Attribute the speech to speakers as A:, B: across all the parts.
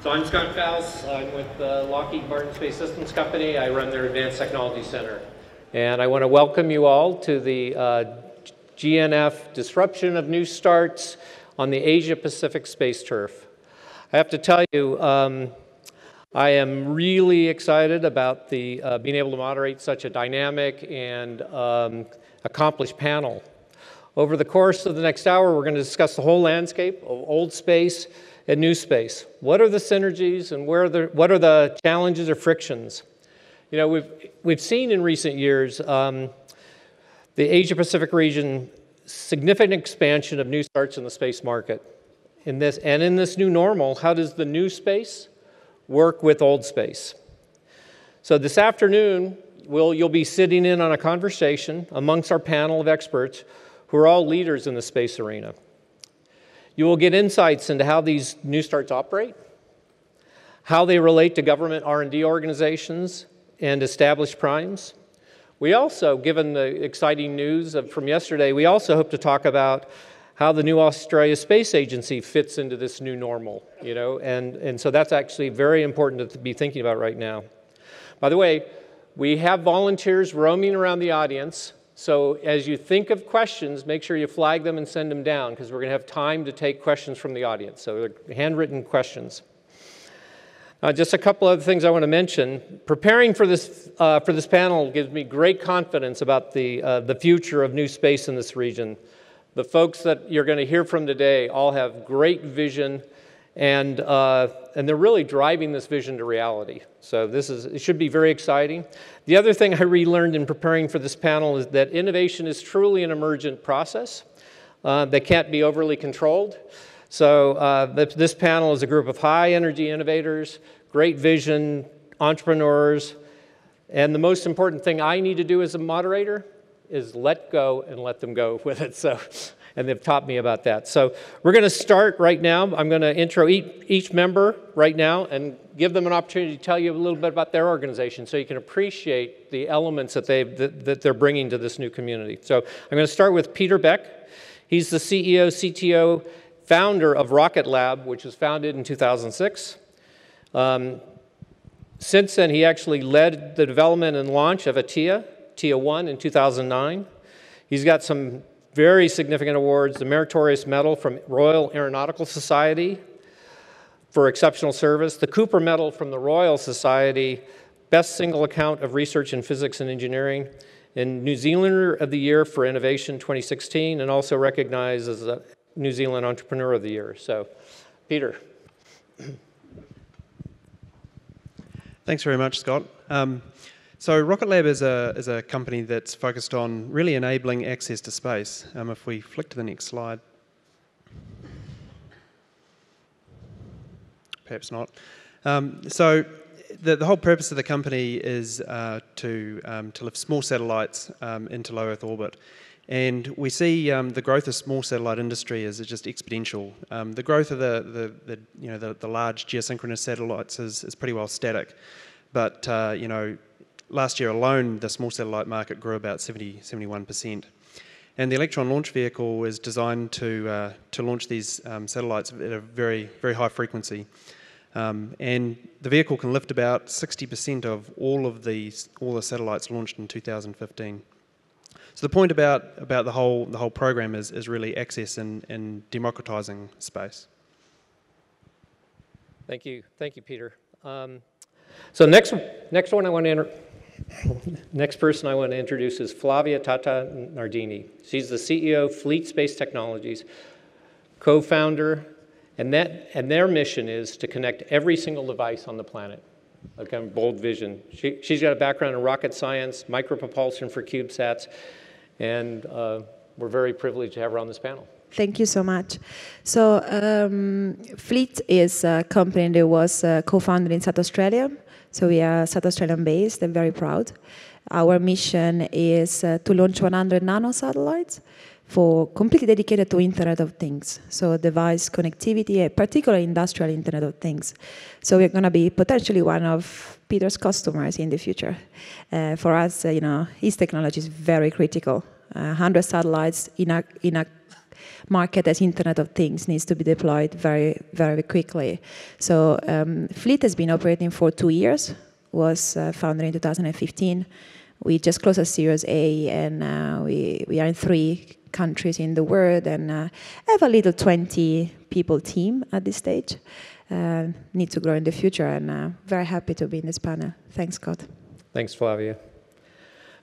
A: So I'm Scott Faust. I'm with Lockheed Martin Space Systems Company. I run their Advanced Technology Center. And I want to welcome you all to the GNF Disruption of New Starts on the Asia-Pacific Space Turf. I have to tell you, I am really excited about the being able to moderate such a dynamic and accomplished panel. Over the course of the next hour, we're going to discuss the whole landscape of old space and new space. What are the synergies and what are the challenges or frictions? You know, we've seen in recent years the Asia-Pacific region significant expansion of new starts in the space market. In this new normal, how does the new space work with old space? So this afternoon, you'll be sitting in on a conversation amongst our panel of experts who are all leaders in the space arena. You will get insights into how these new starts operate, how they relate to government R&D organizations and established primes. We also, given the exciting news from yesterday, we also hope to talk about how the new Australia Space Agency fits into this new normal, you know, and so that's actually very important to be thinking about right now. By the way, we have volunteers roaming around the audience, so as you think of questions, make sure you flag them and send them down, because we're going to have time to take questions from the audience, so they're handwritten questions. Just a couple other things I want to mention. Preparing for this panel gives me great confidence about the future of new space in this region. The folks that you're going to hear from today all have great vision, and they're really driving this vision to reality. So it should be very exciting. The other thing I relearned in preparing for this panel is that innovation is truly an emergent process that can't be overly controlled. So this panel is a group of high-energy innovators, great vision, entrepreneurs, and the most important thing I need to do as a moderator is let go and let them go with it. So, and they've taught me about that. So we're going to start right now. I'm going to intro each member right now and give them an opportunity to tell you a little bit about their organization so you can appreciate the elements that they're bringing to this new community. So I'm going to start with Peter Beck. He's the CEO, CTO, founder of Rocket Lab, which was founded in 2006. Since then, he actually led the development and launch of a TIA 1 in 2009. He's got some very significant awards, the Meritorious Medal from Royal Aeronautical Society for exceptional service, the Cooper Medal from the Royal Society, Best Single Account of Research in Physics and Engineering, and New Zealander of the Year for Innovation 2016, and also recognized as a New Zealand Entrepreneur of the Year. So, Peter.
B: Thanks very much, Scott. So Rocket Lab is a company that's focused on really enabling access to space. If we flick to the next slide. Perhaps not. So the whole purpose of the company is to lift small satellites into low Earth orbit. And we see the growth of small satellite industry is just exponential. The growth of the large geosynchronous satellites is pretty well static, but last year alone the small satellite market grew about 71%. And the Electron launch vehicle is designed to launch these satellites at a very very high frequency, and the vehicle can lift about 60% of all the satellites launched in 2015. So the point about the whole program is really access and democratizing space.
A: Thank you, Peter. So next person I want to introduce is Flavia Tata Nardini. She's the CEO of Fleet Space Technologies, co-founder, and their mission is to connect every single device on the planet. A kind of bold vision. She's got a background in rocket science, micropropulsion for CubeSats, and we're very privileged to have her on this panel.
C: Thank you so much. So Fleet is a company that was co-founded in South Australia. So we are South Australian based and very proud. Our mission is to launch 100 nano satellites for completely dedicated to Internet of Things. So device connectivity, particularly industrial Internet of Things. So we're going to be potentially one of Peter's customers in the future. For us, his technology is very critical. 100 satellites in a market as Internet of Things needs to be deployed very, very quickly. So Fleet has been operating for 2 years, was founded in 2015. We just closed a Series A, and we are in 3 countries in the world, and have a little 20 people team at this stage. Need to grow in the future, and very happy to be in this panel. Thanks, Scott.
A: Thanks, Flavia.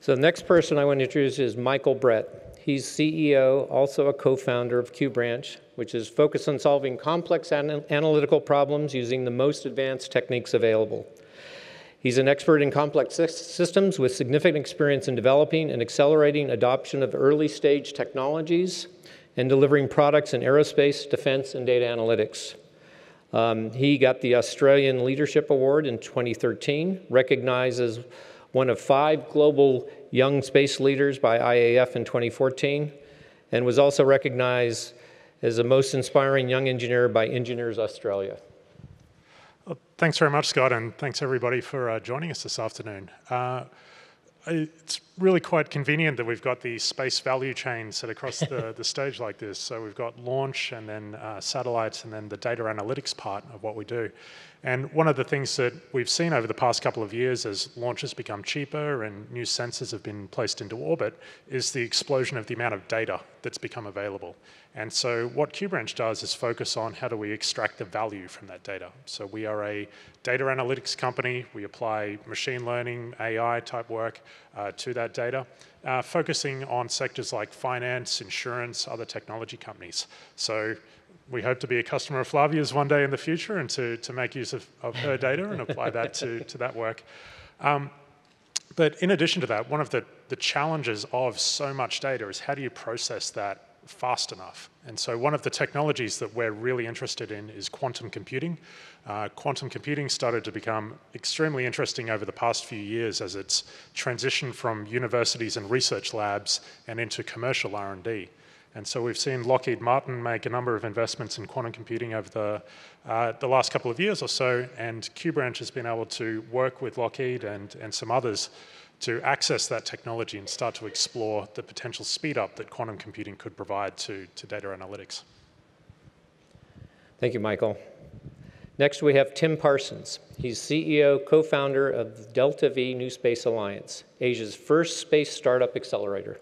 A: So the next person I want to introduce is Michael Brett. He's CEO, also a co-founder of QBranch, which is focused on solving complex analytical problems using the most advanced techniques available. He's an expert in complex systems with significant experience in developing and accelerating adoption of early-stage technologies and delivering products in aerospace, defense, and data analytics. He got the Australian Leadership Award in 2013, recognized as one of 5 global young space leaders by IAF in 2014, and was also recognized as the most inspiring young engineer by Engineers Australia.
D: Well, thanks very much, Scott, and thanks everybody for joining us this afternoon. It's really quite convenient that we've got the space value chain set across the stage like this. So we've got launch, and then satellites, and then the data analytics part of what we do. And one of the things that we've seen over the past couple of years as launches become cheaper and new sensors have been placed into orbit is the explosion of the amount of data that's become available. And so what QBranch does is focus on how do we extract the value from that data. So we are a data analytics company. We apply machine learning, AI type work to that data, focusing on sectors like finance, insurance, other technology companies. So we hope to be a customer of Flavia's one day in the future, and to make use of her data and apply that to that work. But in addition to that, one of the challenges of so much data is how do you process that fast enough? And so one of the technologies that we're really interested in is quantum computing. Quantum computing started to become extremely interesting over the past few years as it's transitioned from universities and research labs and into commercial R&D. And so we've seen Lockheed Martin make a number of investments in quantum computing over the last couple of years or so, and QBranch has been able to work with Lockheed and some others to access that technology and start to explore the potential speed up that quantum computing could provide to data analytics.
A: Thank you, Michael. Next, we have Tim Parsons. He's CEO, co-founder of Delta V New Space Alliance, Asia's first space startup accelerator.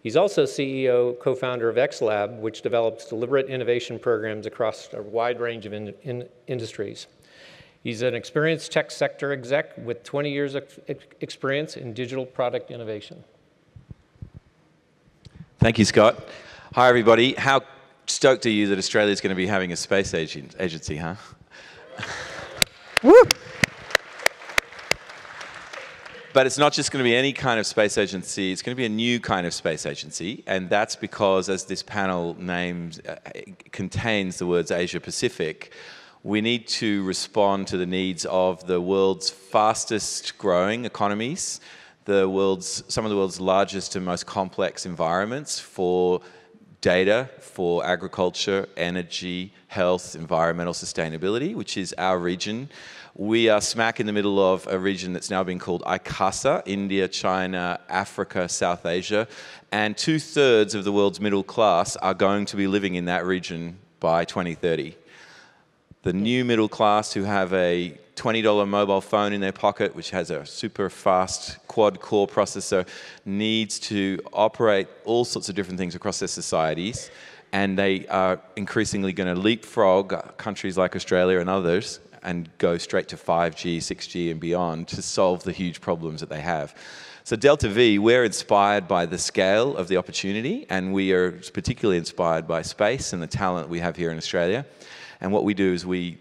A: He's also CEO, co-founder of XLab, which develops deliberate innovation programs across a wide range of industries. He's an experienced tech sector exec with 20 years of experience in digital product innovation.
E: Thank you, Scott. Hi, everybody. How stoked are you that Australia is going to be having a space agency, huh?
C: Woo!
E: But it's not just going to be any kind of space agency, it's going to be a new kind of space agency, and that's because, as this panel names contains the words Asia Pacific, we need to respond to the needs of the world's fastest growing economies, some of the world's largest and most complex environments for data, for agriculture, energy, health, environmental sustainability, which is our region. We are smack in the middle of a region that's now been called ICASA, India, China, Africa, South Asia, and 2/3 of the world's middle class are going to be living in that region by 2030. The new middle class who have a $20 mobile phone in their pocket, which has a super fast quad-core processor, needs to operate all sorts of different things across their societies, and they are increasingly going to leapfrog countries like Australia and others and go straight to 5G, 6G and beyond to solve the huge problems that they have. So Delta V, we're inspired by the scale of the opportunity, and we are particularly inspired by space and the talent we have here in Australia. And what we do is we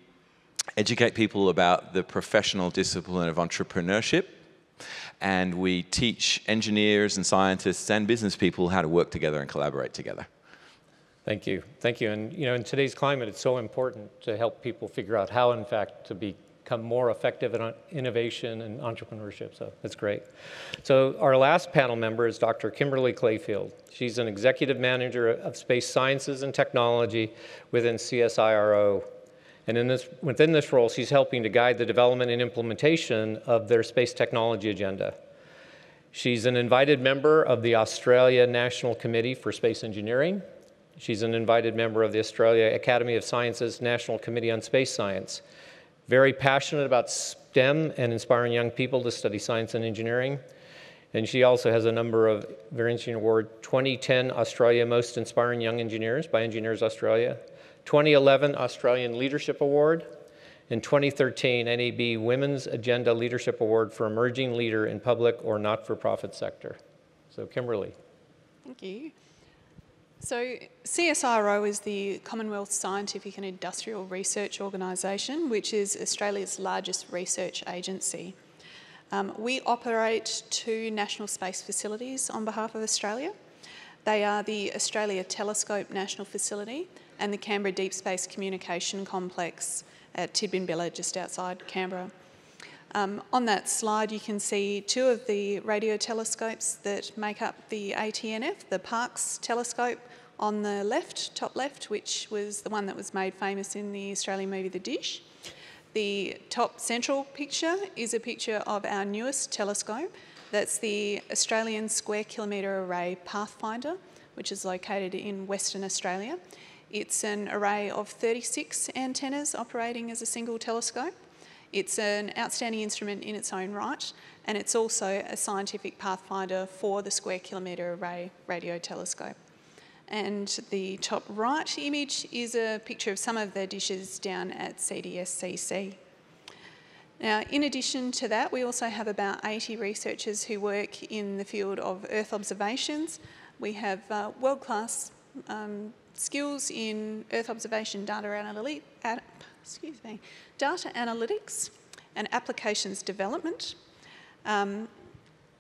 E: educate people about the professional discipline of entrepreneurship, and we teach engineers and scientists and business people how to work together and collaborate together.
A: Thank you. Thank you. And in today's climate, it's so important to help people figure out how, in fact, to become more effective in innovation and entrepreneurship. So that's great. So our last panel member is Dr. Kimberly Clayfield. She's an executive manager of space sciences and technology within CSIRO. And within this role, she's helping to guide the development and implementation of their space technology agenda. She's an invited member of the Australia National Committee for Space Engineering. She's an invited member of the Australia Academy of Sciences National Committee on Space Science. Very passionate about STEM and inspiring young people to study science and engineering. And she also has a number of very interesting awards: 2010 Australia Most Inspiring Young Engineers by Engineers Australia, 2011 Australian Leadership Award, and 2013 NAB Women's Agenda Leadership Award for Emerging Leader in Public or Not-for-Profit Sector. So Kimberly.
F: Thank you. So CSIRO is the Commonwealth Scientific and Industrial Research Organisation, which is Australia's largest research agency. We operate 2 national space facilities on behalf of Australia. They are the Australia Telescope National Facility and the Canberra Deep Space Communication Complex at Tidbinbilla, just outside Canberra. On that slide, you can see 2 of the radio telescopes that make up the ATNF, the Parkes telescope on the left, top left, which was the one that was made famous in the Australian movie The Dish. The top central picture is a picture of our newest telescope. That's the Australian Square Kilometre Array Pathfinder, which is located in Western Australia. It's an array of 36 antennas operating as a single telescope. It's an outstanding instrument in its own right, and it's also a scientific pathfinder for the Square Kilometre Array radio telescope. And the top right image is a picture of some of the dishes down at CDSCC. Now, in addition to that, we also have about 80 researchers who work in the field of Earth observations. We have world-class skills in Earth observation data analytics and applications development.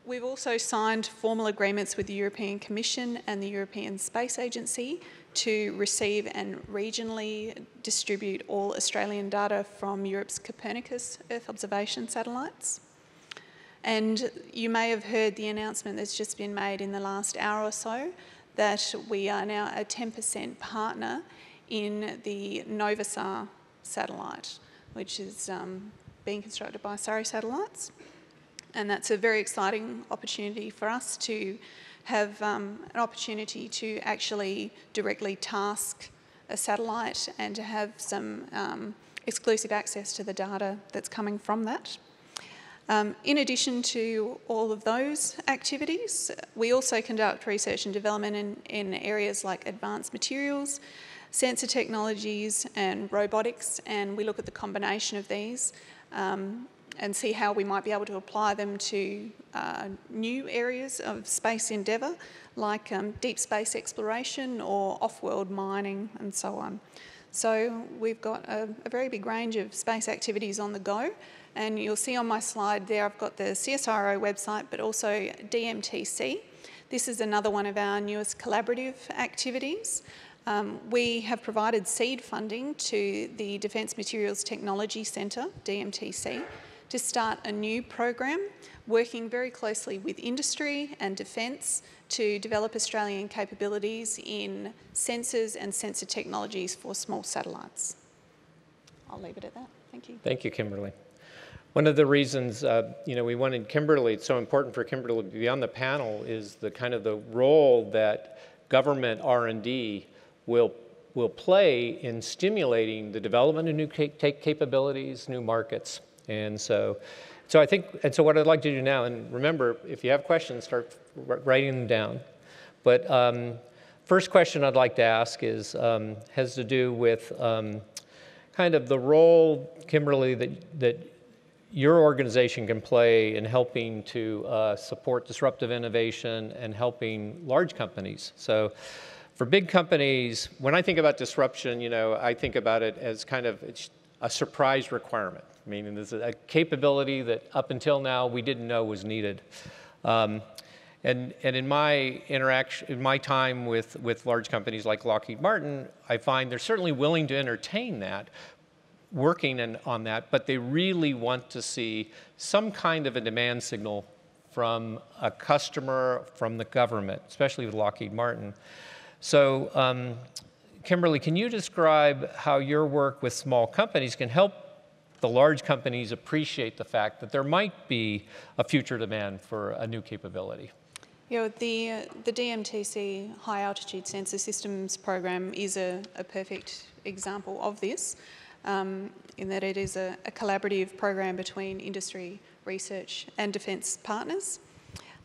F: We've also signed formal agreements with the European Commission and the European Space Agency to receive and regionally distribute all Australian data from Europe's Copernicus Earth observation satellites. And you may have heard the announcement that's just been made in the last hour or so that we are now a 10% partner in the Novasar satellite, which is being constructed by Surrey Satellites. And that's a very exciting opportunity for us to have an opportunity to actually directly task a satellite and to have some exclusive access to the data that's coming from that. In addition to all of those activities, we also conduct research and development in areas like advanced materials, sensor technologies and robotics, and we look at the combination of these and see how we might be able to apply them to new areas of space endeavour, like deep space exploration or off-world mining and so on. So we've got a very big range of space activities on the go, and you'll see on my slide there I've got the CSIRO website, but also DMTC. This is another one of our newest collaborative activities. We have provided seed funding to the Defence Materials Technology Centre, DMTC, to start a new program working very closely with industry and defence to develop Australian capabilities in sensors and sensor technologies for small satellites. I'll leave it at that. Thank you.
A: Thank you, Kimberly. One of the reasons we wanted Kimberly, it's so important for Kimberly to be on the panel, is the kind of the role that government R&D will play in stimulating the development of new capabilities, new markets. And so what I'd like to do now, and remember, if you have questions, start writing them down. But first question I'd like to ask is, has to do with kind of the role, Kimberly, that your organization can play in helping to support disruptive innovation and helping large companies. So for big companies, when I think about disruption, I think about it as kind of a surprise requirement. Meaning there's a capability that up until now we didn't know was needed. And in my interaction, in my time with large companies like Lockheed Martin, I find they're certainly willing to entertain that, working on that, but they really want to see some kind of a demand signal from a customer, from the government, especially with Lockheed Martin. So, Kimberly, can you describe how your work with small companies can help the large companies appreciate the fact that there might be a future demand for a new capability?
F: The DMTC High Altitude Sensor Systems program is a perfect example of this, in that it is a collaborative program between industry, research and defence partners.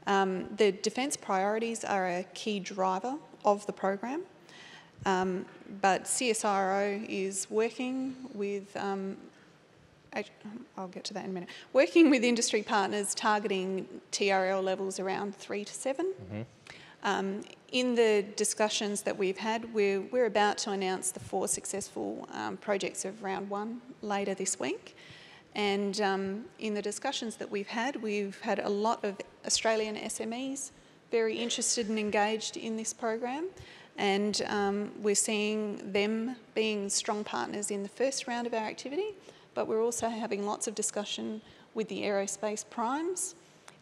F: The defence priorities are a key driver of the program, but CSIRO is working with, I'll get to that in a minute, working with industry partners targeting TRL levels around 3 to 7. In the discussions that we've had, we're about to announce the 4 successful projects of round 1 later this week. And in the discussions that we've had a lot of Australian SMEs very interested and engaged in this program. And we're seeing them being strong partners in the first round of our activity, but we're also having lots of discussion with the aerospace primes.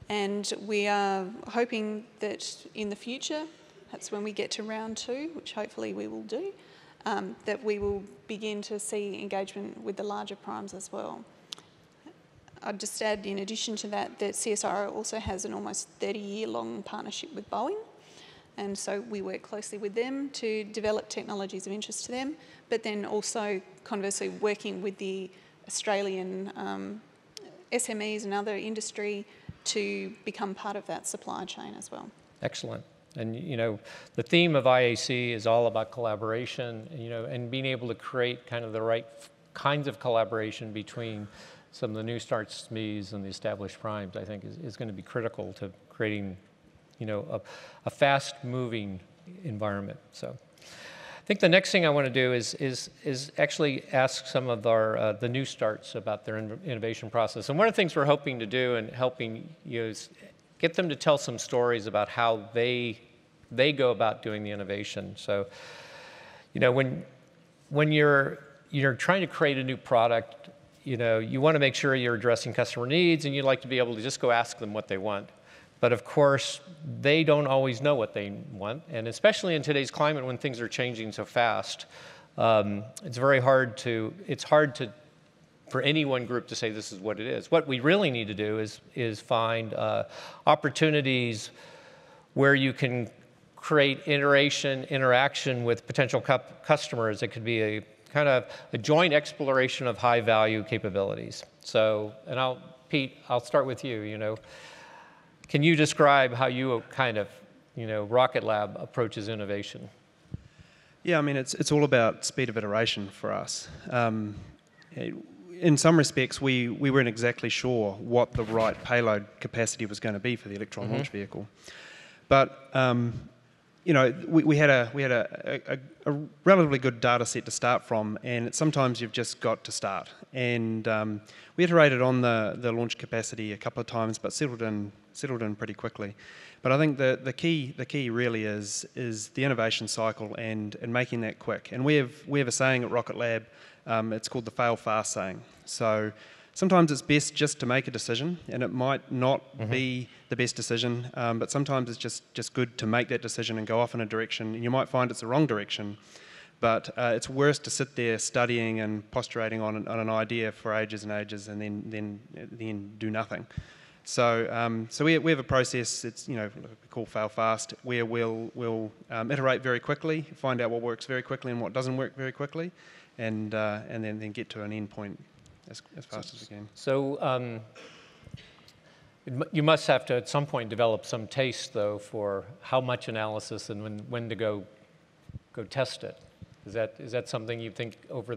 F: And we are hoping that in the future, perhaps when we get to round 2, which hopefully we will do, that we will begin to see engagement with the larger primes as well. I'd just add, in addition to that, that CSIRO also has an almost 30-year-long partnership with Boeing. And so we work closely with them to develop technologies of interest to them, but then also, conversely, working with the Australian SMEs and other industry to become part of that supply chain as well.
A: Excellent. And, you know, the theme of IAC is all about collaboration, you know, and being able to create kind of the right kinds of collaboration between some of the new start SMEs and the established primes, I think, is going to be critical to creating, you know, a fast-moving environment. So I think the next thing I want to do is actually ask some of our the new starts about their innovation process. And one of the things we're hoping to do and helping you is get them to tell some stories about how they go about doing the innovation. So, you know, when you're trying to create a new product, you know, you want to make sure you're addressing customer needs, and you'd like to be able to just go ask them what they want. But of course, they don't always know what they want, and especially in today's climate when things are changing so fast, it's hard for any one group to say this is what it is. What we really need to do is find opportunities where you can create interaction with potential customers. It could be a kind of a joint exploration of high value capabilities. So, and Pete, I'll start with you, you know. Can you describe how you kind of, you know, Rocket Lab approaches innovation?
B: Yeah, I mean, it's all about speed of iteration for us. In some respects, we weren't exactly sure what the right payload capacity was going to be for the Electron launch vehicle. But, you know, we had a relatively good data set to start from, and sometimes you've just got to start. And we iterated on the launch capacity a couple of times, but settled in pretty quickly. But I think the key really is the innovation cycle and making that quick. And we have a saying at Rocket Lab. It's called the fail fast saying. So sometimes it's best just to make a decision, and it might not be the best decision, but sometimes it's just good to make that decision and go off in a direction. And you might find it's the wrong direction, but it's worse to sit there studying and postulating on an idea for ages and ages and then do nothing. So we have a process. It's, you know, we call fail fast, where we'll iterate very quickly, find out what works very quickly and what doesn't work very quickly, and then get to an end point as fast as we can. So you must have to at some point develop some taste, though, for how much analysis and when to go test it. Is that something you think over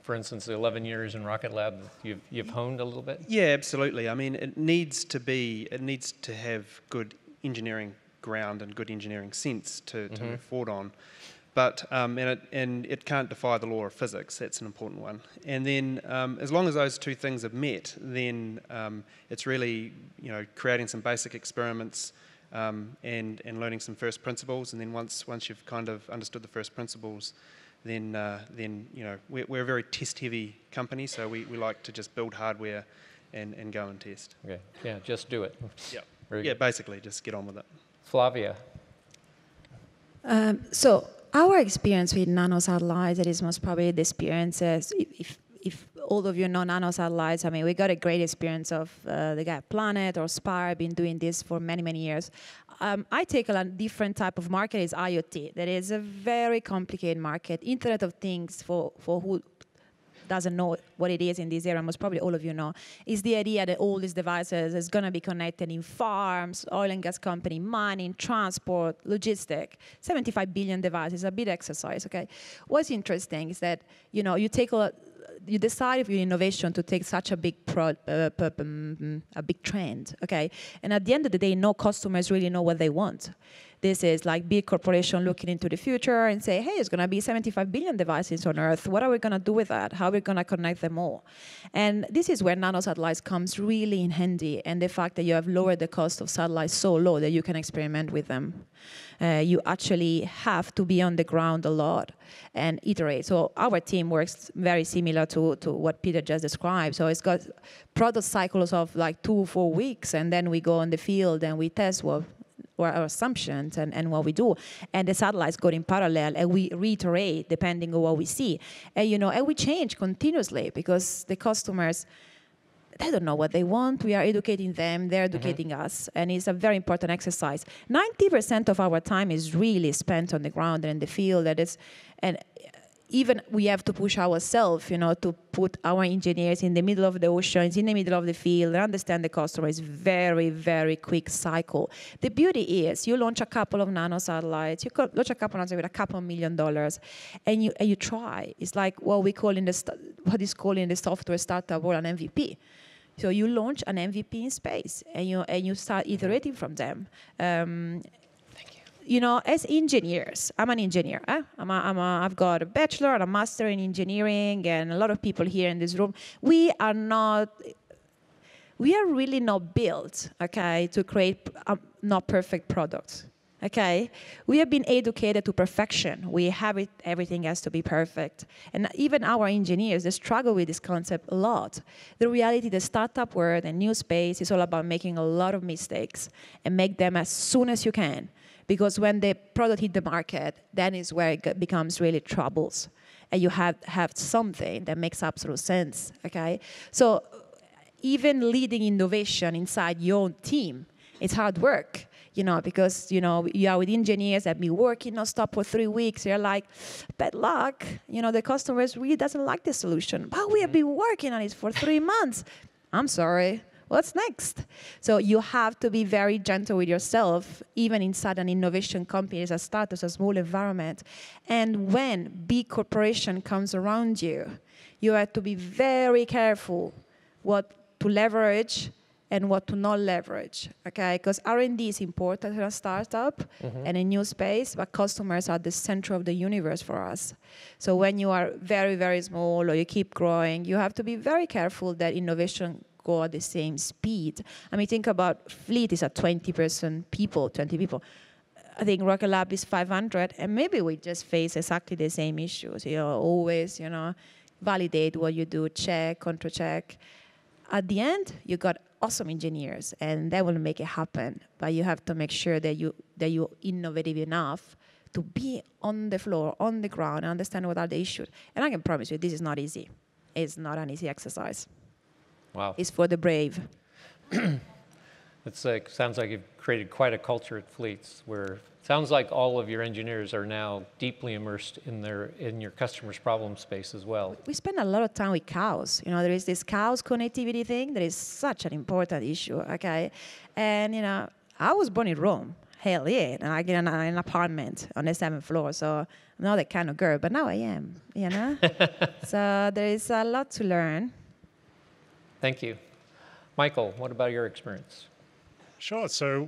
B: for instance, the 11 years in Rocket Lab, you've honed a little bit? Yeah, absolutely. I mean, it needs to have good engineering ground and good engineering sense to move forward on. But and it can't defy the law of physics. That's an important one. And then as long as those two things are met, then it's really, you know, creating some basic experiments and learning some first principles. And then once you've kind of understood the first principles, then you know, we're a very test-heavy company, so we like to just build hardware and go and test. Okay. Yeah, just do it. Yeah. Basically, just get on with it. Flavia.
C: So our experience with nanosatellites is most probably the experience if all of you know nanosatellites. I mean, we got a great experience of the guy at Planet or Spire. I've been doing this for many, many years. I take a different type of market is IoT. That is a very complicated market. Internet of Things, for who doesn't know what it is in this area, most probably all of you know, is the idea that all these devices is going to be connected in farms, oil and gas company, mining, transport, logistic. 75 billion devices, a big exercise, okay? What's interesting is that, you know, you decide for your innovation to take such a big a big trend, okay? And at the end of the day, no customers really know what they want. This is like big corporation looking into the future and say, hey, it's going to be 75 billion devices on Earth. What are we going to do with that? How are we going to connect them all? And this is where nanosatellites comes really in handy, and the fact that you have lowered the cost of satellites so low that you can experiment with them. You actually have to be on the ground a lot and iterate. So our team works very similar to what Peter just described. So it's got product cycles of like 2 or 4 weeks, and then we go on the field and we test what our assumptions and what we do. And the satellites go in parallel, and we reiterate depending on what we see. And, you know, and we change continuously because the customers, they don't know what they want. We are educating them, they're educating us, and it's a very important exercise. 90% of our time is really spent on the ground and in the field, and even we have to push ourselves, you know, to put our engineers in the middle of the oceans, in the middle of the field, and understand the customer is very, very quick cycle. The beauty is you launch a couple of nanosatellites, you launch a couple of with a couple $1 million, and you try. It's like what we call what is called in the software startup world an MVP. So you launch an MVP in space, and you start iterating from them. You know, as engineers, I'm an engineer. I've got a bachelor and a master in engineering, and a lot of people here in this room. We are really not built, okay, to create not perfect products, okay? We have been educated to perfection. We have it, everything has to be perfect. And even our engineers, they struggle with this concept a lot. The reality, the startup world and new space is all about making a lot of mistakes and make them as soon as you can. Because when the product hit the market, then is where it becomes really troubles. And you have something that makes absolute sense, okay? So even leading innovation inside your own team, it's hard work, you know, because, you know, you are with engineers that be working non-stop for 3 weeks. You're like, bad luck. You know, the customers really doesn't like the solution. But we have been working on it for 3 months. I'm sorry. What's next? So you have to be very gentle with yourself, even inside an innovation company, as a startup, a small environment. And when big corporation comes around you, you have to be very careful what to leverage and what to not leverage, okay? Because R&D is important in a startup and a new space, but customers are the center of the universe for us. So when you are very, very small or you keep growing, you have to be very careful that innovation go at the same speed. I mean, think about Fleet is at 20 people. I think Rocket Lab is 500, and maybe we just face exactly the same issues. You know, always, you know, validate what you do, check, control check. At the end, you got awesome engineers, and that will make it happen. But you have to make sure that you're innovative enough to be on the floor, on the ground, and understand what are the issues. And I can promise you, this is not easy. It's not an easy exercise.
A: Wow.
C: It's for the brave.
A: It's like, sounds like you've created quite a culture at Fleets, where it sounds like all of your engineers are now deeply immersed in your customers' problem space as well.
C: We spend a lot of time with cows. You know, there is this cows connectivity thing that is such an important issue, okay? And, you know, I was born in Rome. Hell yeah, and I get an apartment on the 7th floor, so I'm not that kind of girl, but now I am, you know? So there is a lot to learn.
A: Thank you. Michael, what about your experience?
D: Sure. So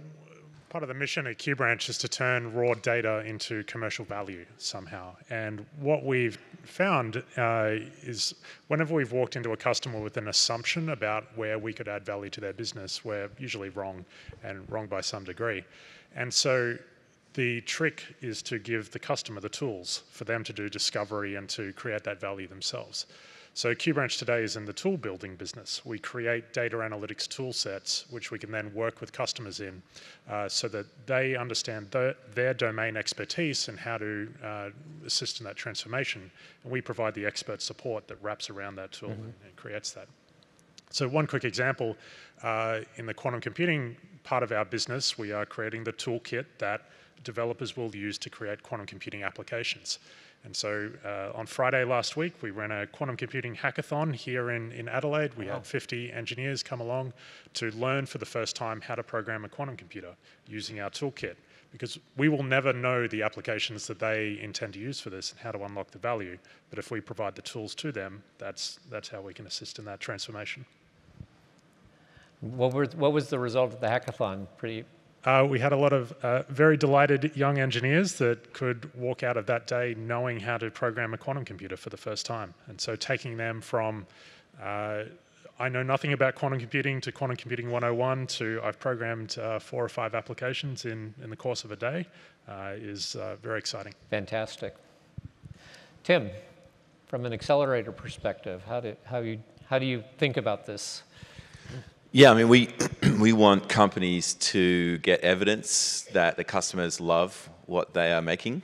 D: part of the mission at QBranch is to turn raw data into commercial value somehow. And what we've found is whenever we've walked into a customer with an assumption about where we could add value to their business, we're usually wrong, and wrong by some degree. And so the trick is to give the customer the tools for them to do discovery and to create that value themselves. So QBranch today is in the tool building business. We create data analytics tool sets, which we can then work with customers in so that they understand their domain expertise and how to assist in that transformation. And we provide the expert support that wraps around that tool and creates that. So one quick example, in the quantum computing part of our business, we are creating the toolkit that developers will use to create quantum computing applications. And so on Friday last week, we ran a quantum computing hackathon here in Adelaide. We had 50 engineers come along to learn for the first time how to program a quantum computer using our toolkit, because we will never know the applications that they intend to use for this and how to unlock the value. But if we provide the tools to them, that's how we can assist in that transformation.
A: What was the result of the hackathon?
D: We had a lot of very delighted young engineers that could walk out of that day knowing how to program a quantum computer for the first time. And so taking them from, I know nothing about quantum computing to quantum computing 101 to I've programmed 4 or 5 applications in the course of a day is very exciting.
A: Fantastic. Tim, from an accelerator perspective, how do you think about this?
E: Yeah, I mean, we want companies to get evidence that the customers love what they are making.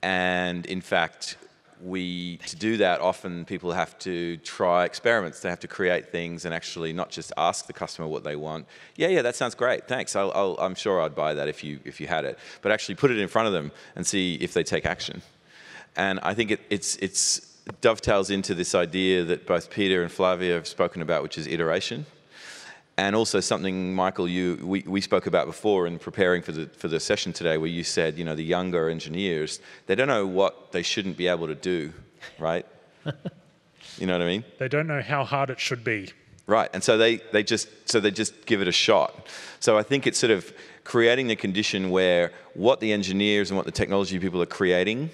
E: And in fact, to do that, often people have to try experiments. They have to create things and actually not just ask the customer what they want. Yeah, that sounds great. Thanks. I'm sure I'd buy that if you had it. But actually put it in front of them and see if they take action. And I think it's dovetails into this idea that both Peter and Flavia have spoken about, which is iteration. And also something, Michael, we spoke about before in preparing for the session today, where you said, the younger engineers, they don't know what they shouldn't be able to do, right? You know what I mean?
D: They don't know how hard it should be.
E: Right, and so they just give it a shot. So I think it's sort of creating the condition where what the engineers and what the technology people are creating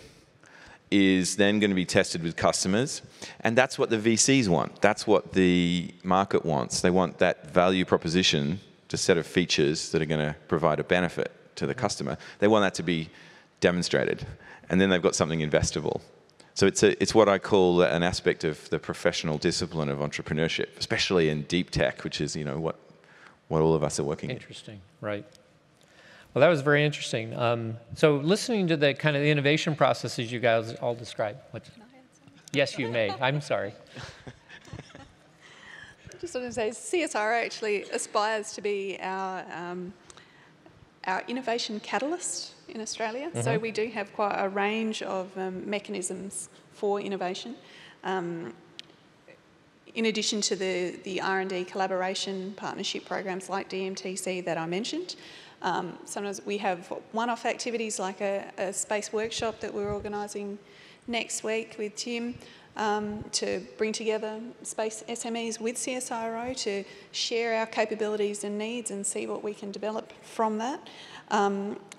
E: is then going to be tested with customers. And that's what the VCs want. That's what the market wants. They want that value proposition, a set of features that are going to provide a benefit to the customer. They want that to be demonstrated. And then they've got something investable. So it's what I call an aspect of the professional discipline of entrepreneurship, especially in deep tech, which is what all of us are working in.
A: Interesting, right. Well, that was very interesting. So listening to the kind of the innovation processes you guys all described. Yes, you may. I'm sorry.
F: Just want to say CSIRO actually aspires to be our innovation catalyst in Australia. Mm-hmm. So we do have quite a range of mechanisms for innovation. In addition to the R&D collaboration partnership programs like DMTC that I mentioned, sometimes we have one-off activities like a space workshop that we're organising next week with Tim to bring together space SMEs with CSIRO to share our capabilities and needs and see what we can develop from that.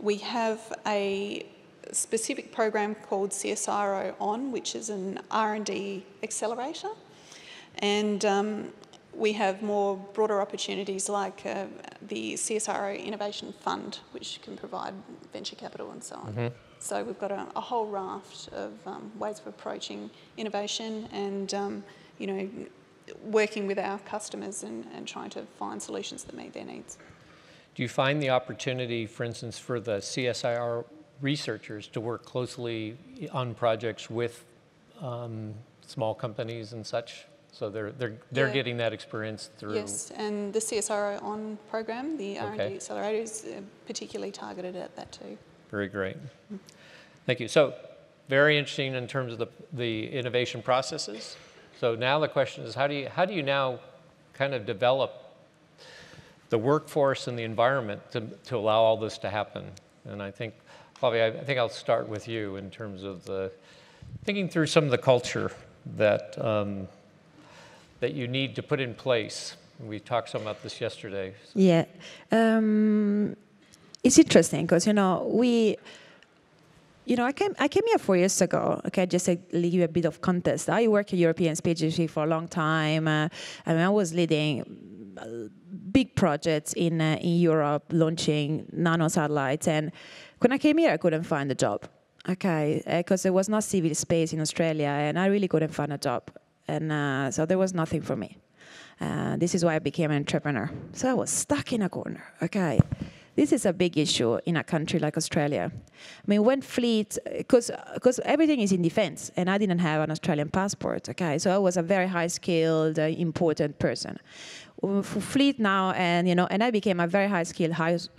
F: We have a specific program called CSIRO On, which is an R&D accelerator. And we have more broader opportunities like the CSIRO Innovation Fund, which can provide venture capital and so on. Mm-hmm. So we've got a whole raft of ways of approaching innovation and, working with our customers and trying to find solutions that meet their needs.
A: Do you find the opportunity, for instance, for the CSIRO researchers to work closely on projects with small companies and such? So they're getting that experience through...
F: Yes, and the CSIRO On program, the R&D Accelerator, is particularly targeted at that too.
A: Very great. Mm-hmm. Thank you. So very interesting in terms of the innovation processes. So now the question is, how do you now kind of develop the workforce and the environment to allow all this to happen? And I think, Bobby, I think I'll start with you in terms of thinking through some of the culture that you need to put in place. We talked some about this yesterday.
C: Yeah. It's interesting because, I came here 4 years ago. Okay, just to give you a bit of context. I worked at European Space Agency for a long time. I was leading big projects in Europe, launching nano satellites. And when I came here, I couldn't find a job. Okay, because there was no civil space in Australia, and I really couldn't find a job. And so there was nothing for me. This is why I became an entrepreneur. So I was stuck in a corner. Okay, this is a big issue in a country like Australia. I mean, when fleet, because everything is in defense, and I didn't have an Australian passport. Okay, so I was a very high-skilled, important person. For fleet now, and I became a very high-skilled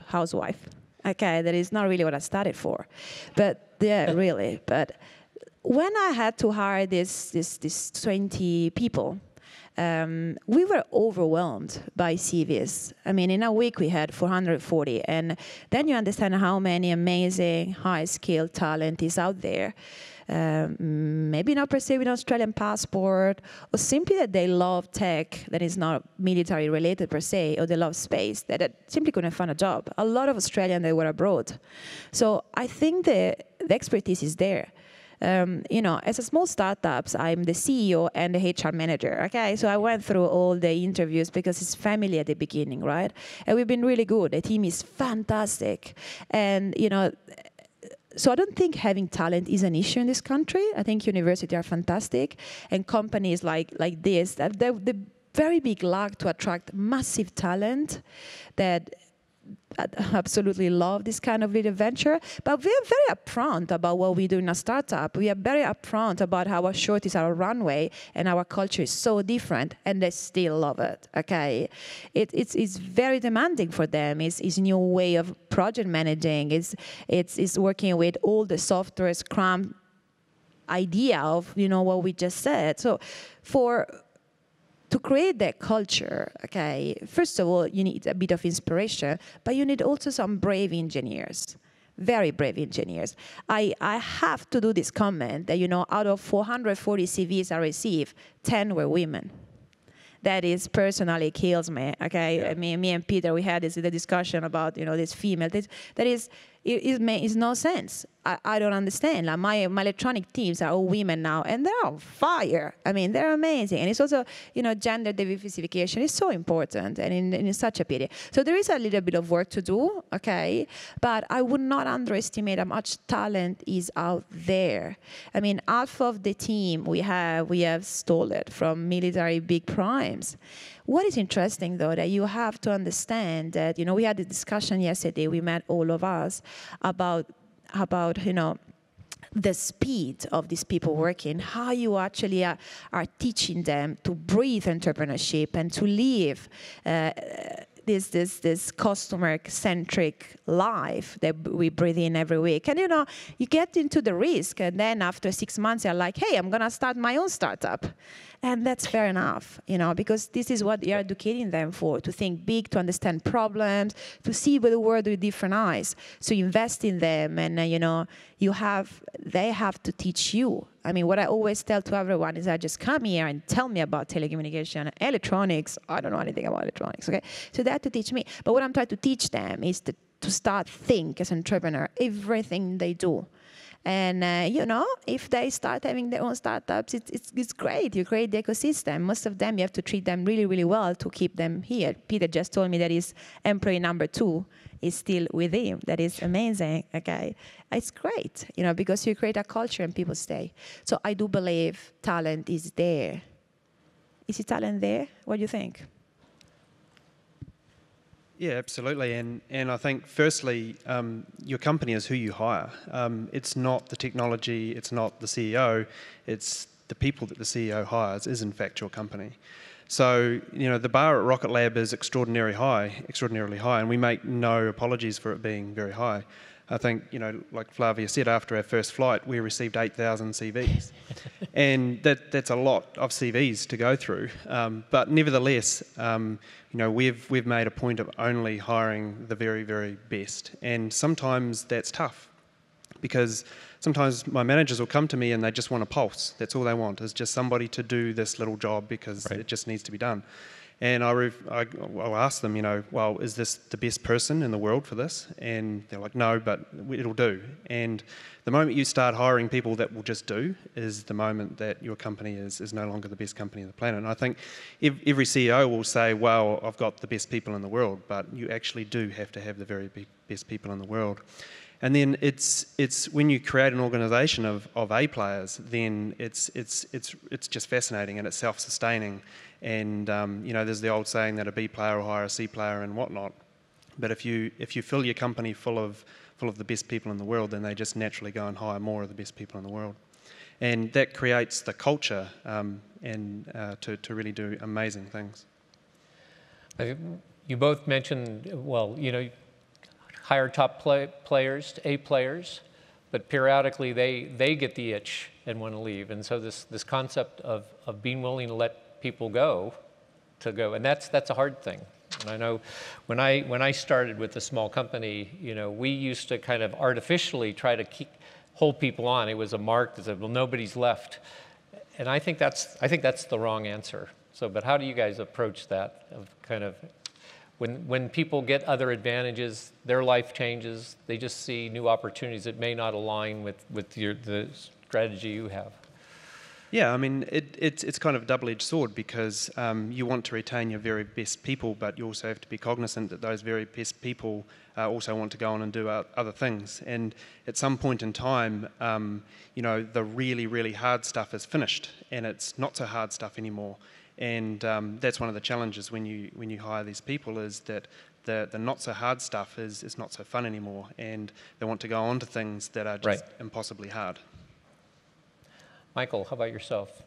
C: housewife. Okay, that is not really what I studied for, but yeah, really. But when I had to hire this 20 people, we were overwhelmed by CVs. I mean, in a week we had 440, and then you understand how many amazing, high-skilled talent is out there. Maybe not per se with an Australian passport, or simply that they love tech that is not military related per se, or they love space, that simply couldn't find a job. A lot of Australians, they were abroad. So I think the expertise is there. As a small startups, I'm the CEO and the HR manager, okay? So I went through all the interviews because it's family at the beginning, right? And we've been really good. The team is fantastic. And, so I don't think having talent is an issue in this country. I think universities are fantastic. And companies like this, they're very big luck to attract massive talent that absolutely love this kind of little venture, but we are very upfront about what we do in a startup. We are very upfront about how short is our runway, and our culture is so different, and they still love it. Okay, it's very demanding for them. It's new way of project managing. It's working with all the software Scrum idea of what we just said. So to create that culture, okay, first of all, you need a bit of inspiration, but you need also some brave engineers, very brave engineers. I have to do this comment that, out of 440 CVs I received, 10 were women. That is personally kills me, okay? Yeah. I mean, me and Peter, we had the discussion about, this female. It makes no sense. I don't understand. Like my electronic teams are all women now, and they're on fire. I mean, they're amazing. And it's also, gender diversification is so important, and it's such a pity. So there is a little bit of work to do, okay? But I would not underestimate how much talent is out there. I mean, half of the team we have stole it from military big primes. What is interesting, though, that you have to understand that, we had a discussion yesterday, we met all of us, about the speed of these people working, how you actually are teaching them to breathe entrepreneurship and to live this customer-centric life that we breathe in every week. And, you get into the risk, and then after 6 months, you're like, hey, I'm going to start my own startup. And that's fair enough, because this is what you're educating them for, to think big, to understand problems, to see the world with different eyes. So invest in them, and, they have to teach you. I mean, what I always tell to everyone is, I just come here and tell me about telecommunication, electronics. I don't know anything about electronics, okay? So they have to teach me. But what I'm trying to teach them is to start think as an entrepreneur, everything they do. And, if they start having their own startups, it's great. You create the ecosystem. Most of them, you have to treat them really, really well to keep them here. Peter just told me that his employee number 2 is still with him. That is amazing, okay? It's great, because you create a culture and people stay. So I do believe talent is there. Is the talent there? What do you think?
B: Yeah, absolutely. And I think, firstly, your company is who you hire. It's not the technology, it's not the CEO, it's the people that the CEO hires is, in fact, your company. So, the bar at Rocket Lab is extraordinarily high, and we make no apologies for it being very high. I think, like Flavia said, after our first flight, we received 8,000 CVs. And that's a lot of CVs to go through. But nevertheless, we've made a point of only hiring the very, very best. And sometimes that's tough, because sometimes my managers will come to me and they just want a pulse. That's all they want, is just somebody to do this little job because it just needs to be done. And I'll ask them, well, is this the best person in the world for this? And they're like, no, but it'll do. And the moment you start hiring people that will just do is the moment that your company is no longer the best company on the planet. And I think every CEO will say, well, I've got the best people in the world, but you actually do have to have the very best people in the world. And then it's when you create an organisation of A players, then it's just fascinating and it's self-sustaining. And there's the old saying that a B player will hire a C player and whatnot. But if you fill your company full of the best people in the world, then they just naturally go and hire more of the best people in the world. And that creates the culture to really do amazing things.
A: You both mentioned, hire top players, A players, but periodically they get the itch and want to leave. And so this concept of being willing to let people go, and that's a hard thing. And I know when I started with a small company, we used to kind of artificially try to hold people on. It was a mark that said, well, nobody's left. And I think that's the wrong answer. So, but how do you guys approach that? Of kind of when people get other advantages, their life changes, they just see new opportunities that may not align with the strategy you have.
B: Yeah, I mean, it's kind of a double-edged sword because you want to retain your very best people, but you also have to be cognizant that those very best people also want to go on and do other things. And at some point in time, the really, really hard stuff is finished, and it's not so hard stuff anymore. And that's one of the challenges when you hire these people is that the not so hard stuff is not so fun anymore, and they want to go on to things that are just impossibly hard.
A: Michael, how about yourself?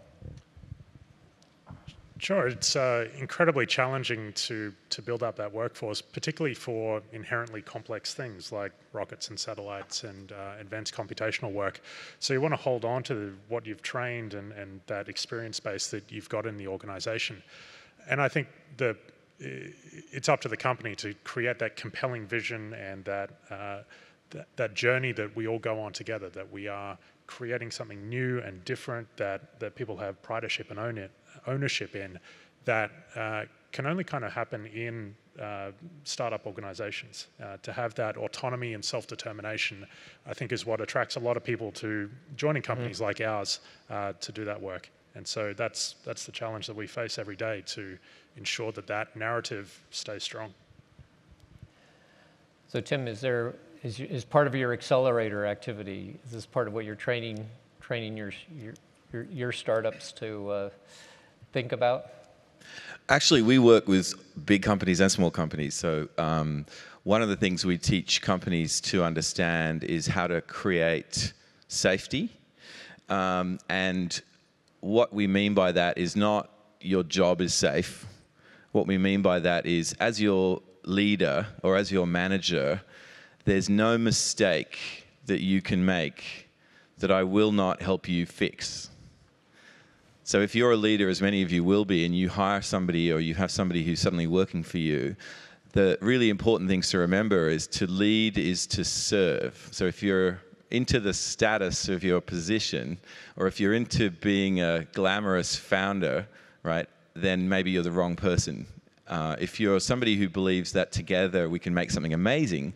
D: Sure, it's incredibly challenging to build up that workforce, particularly for inherently complex things like rockets and satellites and advanced computational work. So you want to hold on to what you've trained and that experience base that you've got in the organization. And I think it's up to the company to create that compelling vision and that journey that we all go on together, that we are creating something new and different that people have prideship and ownership in, that can only kind of happen in startup organizations. To have that autonomy and self-determination, I think, is what attracts a lot of people to joining companies like ours to do that work. And so that's the challenge that we face every day, to ensure that narrative stays strong.
A: So Tim, is part of your accelerator activity, is this part of what you're training your startups to think about?
E: Actually, we work with big companies and small companies. So one of the things we teach companies to understand is how to create safety. And what we mean by that is not your job is safe. What we mean by that is, as your leader or as your manager, there's no mistake that you can make that I will not help you fix. So if you're a leader, as many of you will be, and you hire somebody or you have somebody who's suddenly working for you, the really important things to remember is to lead is to serve. So if you're into the status of your position, or if you're into being a glamorous founder, right, then maybe you're the wrong person. If you're somebody who believes that together we can make something amazing,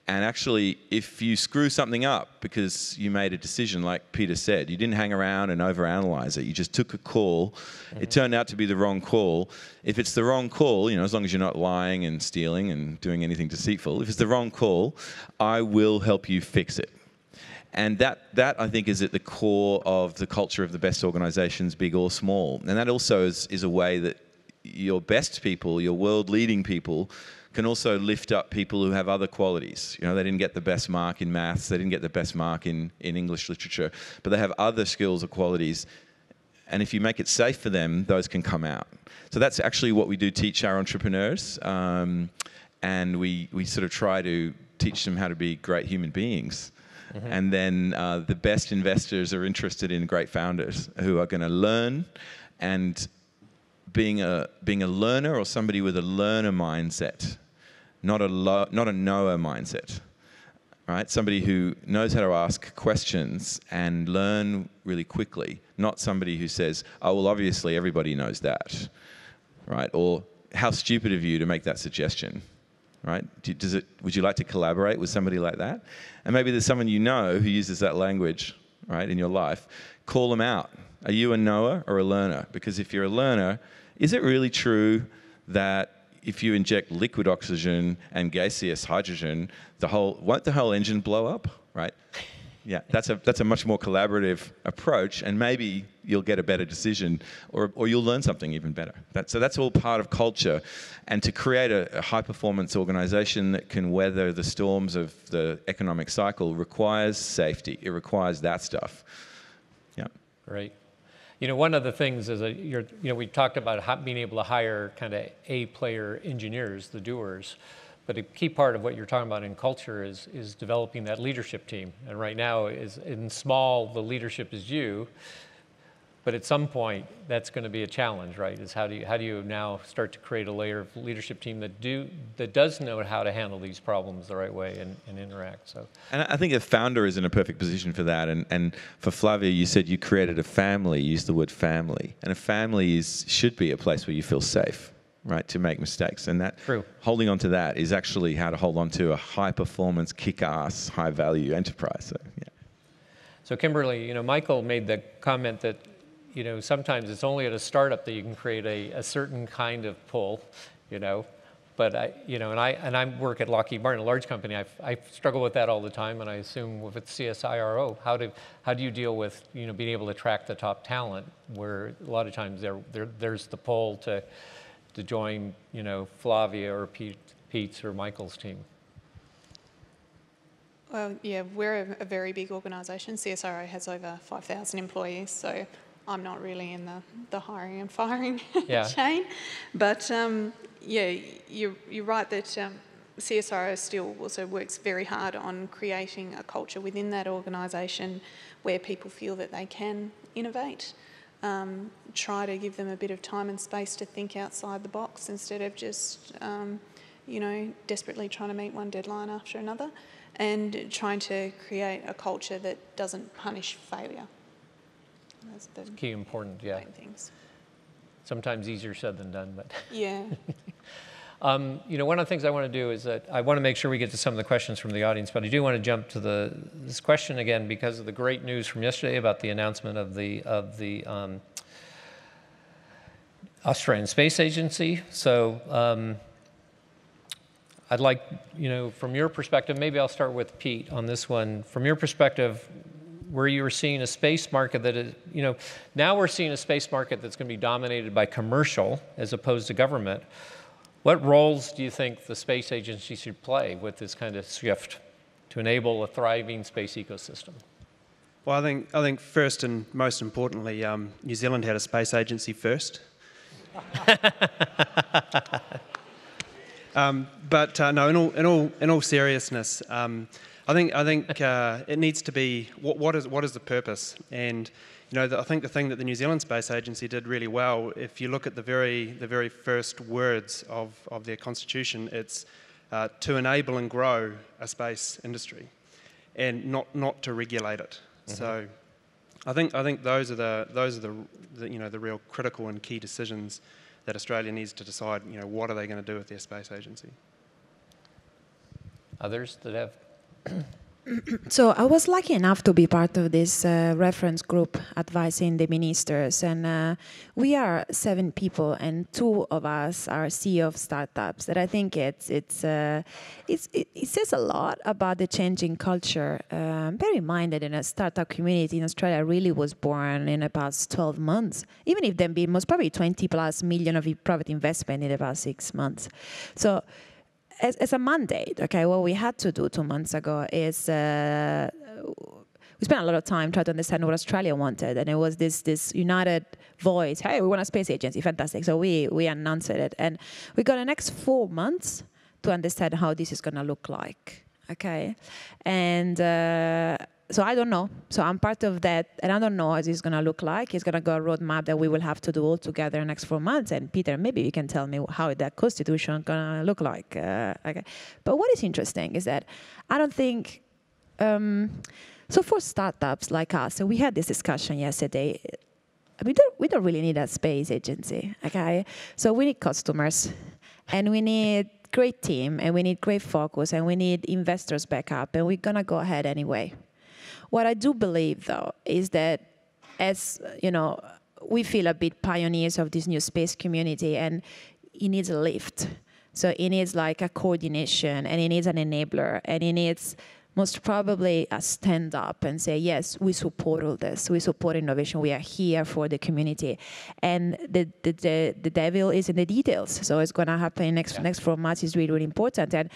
E: and actually, if you screw something up because you made a decision, like Peter said, you didn't hang around and overanalyze it, you just took a call, it turned out to be the wrong call. If it's the wrong call, as long as you're not lying and stealing and doing anything deceitful, if it's the wrong call, I will help you fix it. And that I think is at the core of the culture of the best organizations, big or small. And that also is a way that your best people, your world-leading people, can also lift up people who have other qualities. They didn't get the best mark in maths, they didn't get the best mark in English literature, but they have other skills or qualities. And if you make it safe for them, those can come out. So that's actually what we do teach our entrepreneurs. And we sort of try to teach them how to be great human beings. And then the best investors are interested in great founders who are going to learn, and being a learner, or somebody with a learner mindset, not a knower mindset, right? Somebody who knows how to ask questions and learn really quickly, not somebody who says, oh, well, obviously everybody knows that, right? Or how stupid of you to make that suggestion, right? Would you like to collaborate with somebody like that? And maybe there's someone you know who uses that language, right, in your life. Call them out. Are you a knower or a learner? Because if you're a learner, is it really true that if you inject liquid oxygen and gaseous hydrogen, won't the whole engine blow up, right? Yeah, that's a much more collaborative approach, and maybe you'll get a better decision, or you'll learn something even better. So that's all part of culture, and to create a high-performance organisation that can weather the storms of the economic cycle requires safety. It requires that stuff. Yeah.
A: Right. You know, one of the things is we talked about being able to hire kind of A-player engineers, the doers. But a key part of what you're talking about in culture is developing that leadership team. And right now, in small, the leadership is you. But at some point, that's going to be a challenge, right? Is how do you now start to create a layer of leadership team that does know how to handle these problems the right way and interact. So. And
E: I think a founder is in a perfect position for that. And for Flavia, you said you created a family. You used the word family, and a family should be a place where you feel safe, right, to make mistakes. And that holding on to that is actually how to hold on to a high-performance, kick-ass, high-value enterprise. So, yeah.
A: So Kimberly, Michael made the comment that, sometimes it's only at a startup that you can create a certain kind of pull, But I work at Lockheed Martin, a large company. I struggle with that all the time, and I assume with CSIRO, how do you deal with being able to attract the top talent, where a lot of times there's the pull to join, Flavia or Pete's or Michael's team?
F: Well, yeah, we're a very big organisation. CSIRO has over 5,000 employees, so I'm not really in the hiring and firing chain. But yeah, you're right that CSIRO still also works very hard on creating a culture within that organisation where people feel that they can innovate. Try to give them a bit of time and space to think outside the box instead of just, desperately trying to meet one deadline after another, and trying to create a culture that doesn't punish failure. That's the
A: key important, yeah.
F: main things.
A: Sometimes easier said than done, but.
F: Yeah.
A: One of the things I want to do is that I want to make sure we get to some of the questions from the audience, but I do want to jump to this question again because of the great news from yesterday about the announcement of the Australian Space Agency. So I'd like, from your perspective, maybe I'll start with Pete on this one. From your perspective, where you were seeing a space market that is, now we're seeing a space market that's going to be dominated by commercial as opposed to government. What roles do you think the space agency should play with this kind of shift to enable a thriving space ecosystem?
B: Well, I think first and most importantly, New Zealand had a space agency first. But no, in all seriousness, I think it needs to be what is the purpose? And I think the thing that the New Zealand Space Agency did really well, if you look at the very first words of their constitution, it's to enable and grow a space industry, and not to regulate it. Mm-hmm. So, I think those are the real critical and key decisions that Australia needs to decide. What are they going to do with their space agency?
A: Others that have.
C: So I was lucky enough to be part of this reference group advising the ministers, and we are 7 people, and 2 of us are CEO of startups. That I think it says a lot about the changing culture. Bear in mind that in a startup community in Australia really was born in the past 12 months, even if there been most probably 20+ million of private investment in the past 6 months. So. As a mandate, okay, what we had to do 2 months ago is we spent a lot of time trying to understand what Australia wanted, and it was this united voice. Hey, we want a space agency, fantastic. So we announced it, and we got the next 4 months to understand how this is going to look like, okay, and. So I don't know. So I'm part of that, and I don't know how it's going to look like. It's going to go a roadmap that we will have to do all together in the next 4 months. And Peter, maybe you can tell me how that constitution is going to look like. Okay. But what is interesting is that I don't think. So for startups like us, so we had this discussion yesterday. We don't really need a space agency. Okay. So we need customers, and we need great team, and we need great focus, and we need investors backup, and we're going to go ahead anyway. What I do believe, though, is that as, we feel a bit pioneers of this new space community, and it needs a lift. So it needs like a coordination, and it needs an enabler, and it needs most probably a stand up and say, yes, we support all this. We support innovation. We are here for the community. And the devil is in the details. So it's going to happen next 4 months is really, really important. And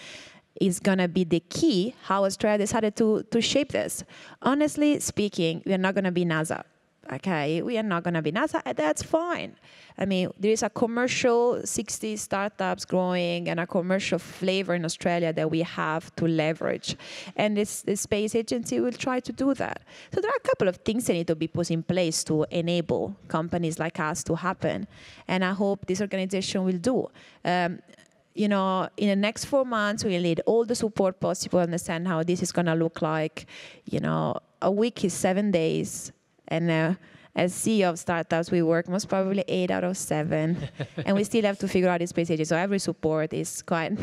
C: it's going to be the key how Australia decided to shape this. Honestly speaking, we are not going to be NASA. Okay, we are not going to be NASA, and that's fine. I mean, there is a commercial 60 startups growing and a commercial flavor in Australia that we have to leverage. And the space agency will try to do that. So there are a couple of things that need to be put in place to enable companies like us to happen. And I hope this organization will do. You know, in the next 4 months, we'll need all the support possible, understand how this is going to look like. You know, a week is 7 days. And as CEO of startups, we work most probably 8 out of 7. And we still have to figure out the space agency. So every support is quite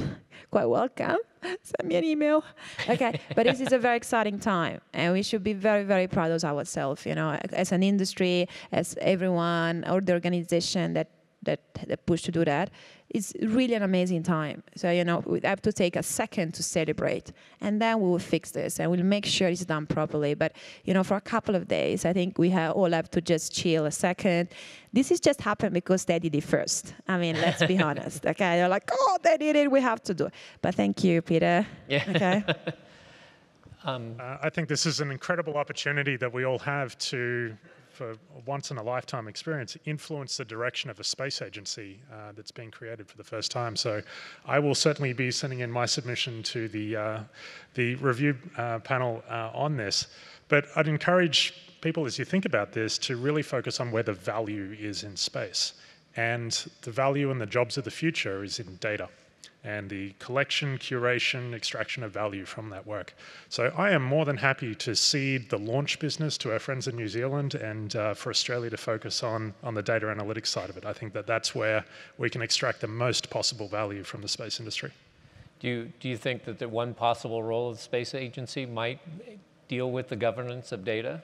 C: welcome. Send me an email. Okay, but this is a very exciting time. And we should be very, very proud of ourselves, you know, as an industry, as everyone, or the organization that push to do that. It's really an amazing time. So, you know, we have to take a second to celebrate, and then we will fix this, and we'll make sure it's done properly. But, you know, for a couple of days, I think we all have to just chill a second. This is just happened because they did it first. I mean, let's be honest, okay? They're like, oh, they did it, we have to do it. But thank you, Peter.
A: Yeah.
C: Okay.
D: I think this is an incredible opportunity that we all have to, for a once-in-a-lifetime experience, influence the direction of a space agency that's being created for the first time. So I will certainly be sending in my submission to the review panel on this. But I'd encourage people, as you think about this, to really focus on where the value is in space. And the value and the jobs of the future is in data and the collection, curation, extraction of value from that work. So I am more than happy to cede the launch business to our friends in New Zealand, and for Australia to focus on the data analytics side of it. I think that that's where we can extract the most possible value from the space industry.
A: Do you think that the one possible role of the space agency might deal with the governance of data?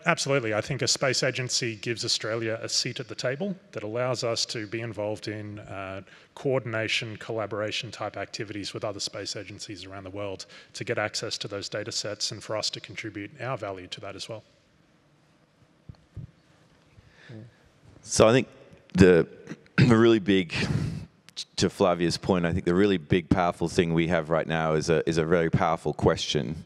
D: Absolutely. I think a space agency gives Australia a seat at the table that allows us to be involved in coordination, collaboration type activities with other space agencies around the world to get access to those data sets and for us to contribute our value to that as well.
E: So I think the really big, to Flavia's point, I think the really big, powerful thing we have right now is a very powerful question.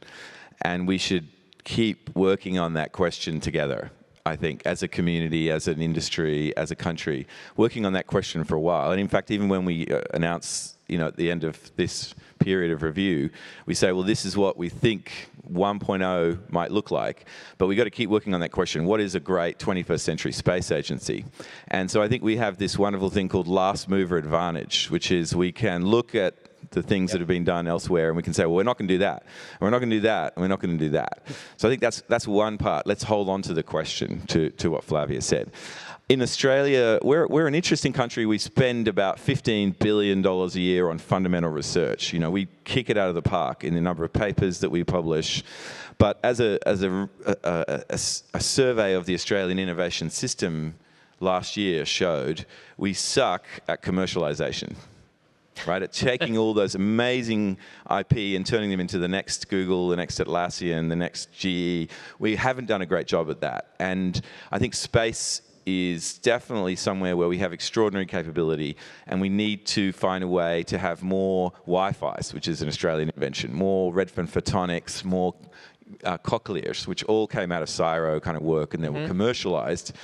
E: And we should keep working on that question together, I think, as a community, as an industry, as a country, working on that question for a while. And in fact, even when we announce, you know, at the end of this period of review, we say, well, this is what we think 1.0 might look like. But we've got to keep working on that question. What is a great 21st century space agency? And so I think we have this wonderful thing called last mover advantage, which is we can look at the things that have been done elsewhere, and we can say, well, we're not going to do that, and we're not going to do that, and we're not going to do that. So I think that's one part. Let's hold on to the question, to what Flavia said. In Australia, we're an interesting country. We spend about $15 billion a year on fundamental research. You know, we kick it out of the park in the number of papers that we publish. But as a survey of the Australian innovation system last year showed, we suck at commercialization. Right, at taking all those amazing IP and turning them into the next Google, the next Atlassian, the next GE. We haven't done a great job at that. And I think space is definitely somewhere where we have extraordinary capability, and we need to find a way to have more Wi-Fi's, which is an Australian invention, more Redfern photonics, more cochlears, which all came out of CSIRO kind of work, and then were commercialized.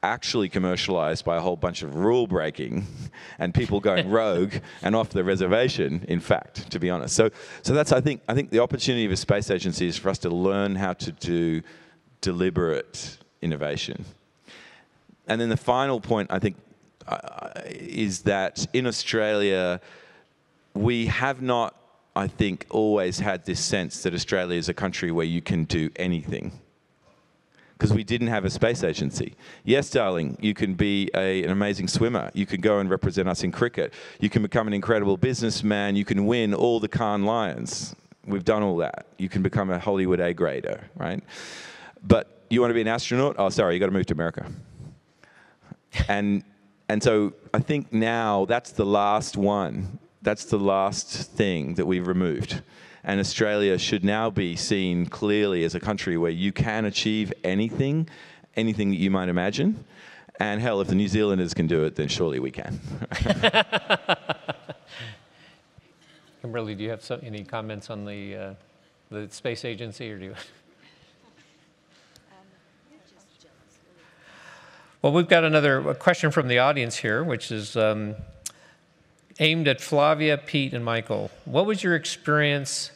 E: Actually commercialized by a whole bunch of rule breaking and people going rogue and off the reservation, in fact, to be honest. So that's, I think the opportunity of a space agency is for us to learn how to do deliberate innovation. And then the final point, I think, is that in Australia, we have not, I think, always had this sense that Australia is a country where you can do anything. Because we didn't have a space agency. Yes, darling, you can be an amazing swimmer. You can go and represent us in cricket. You can become an incredible businessman. You can win all the Cannes Lions. We've done all that. You can become a Hollywood A-grader, right? But you want to be an astronaut? Oh, sorry, you got to move to America. And And so I think now that's the last one. That's the last thing that we've removed. And Australia should now be seen clearly as a country where you can achieve anything that you might imagine. And hell, if the New Zealanders can do it, then surely we can.
A: Kimberly, do you have any comments on the space agency, or do you? Well, we've got a question from the audience here, which is aimed at Flavia, Pete, and Michael. What was your experience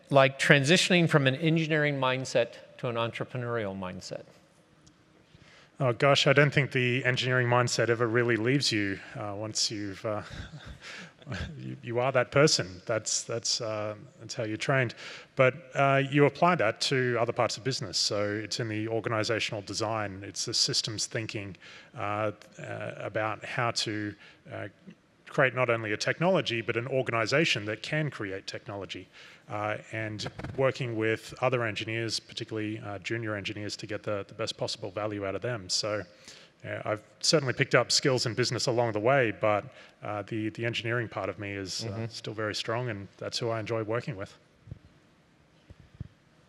A: like transitioning from an engineering mindset to an entrepreneurial mindset?
D: Oh gosh, I don't think the engineering mindset ever really leaves you once you've you are that person. That's how you're trained. But you apply that to other parts of business. So it's in the organizational design. It's the systems thinking about how to create not only a technology, but an organization that can create technology. And working with other engineers, particularly junior engineers, to get the best possible value out of them. So I've certainly picked up skills in business along the way, but the engineering part of me is still very strong, and that's who I enjoy working with.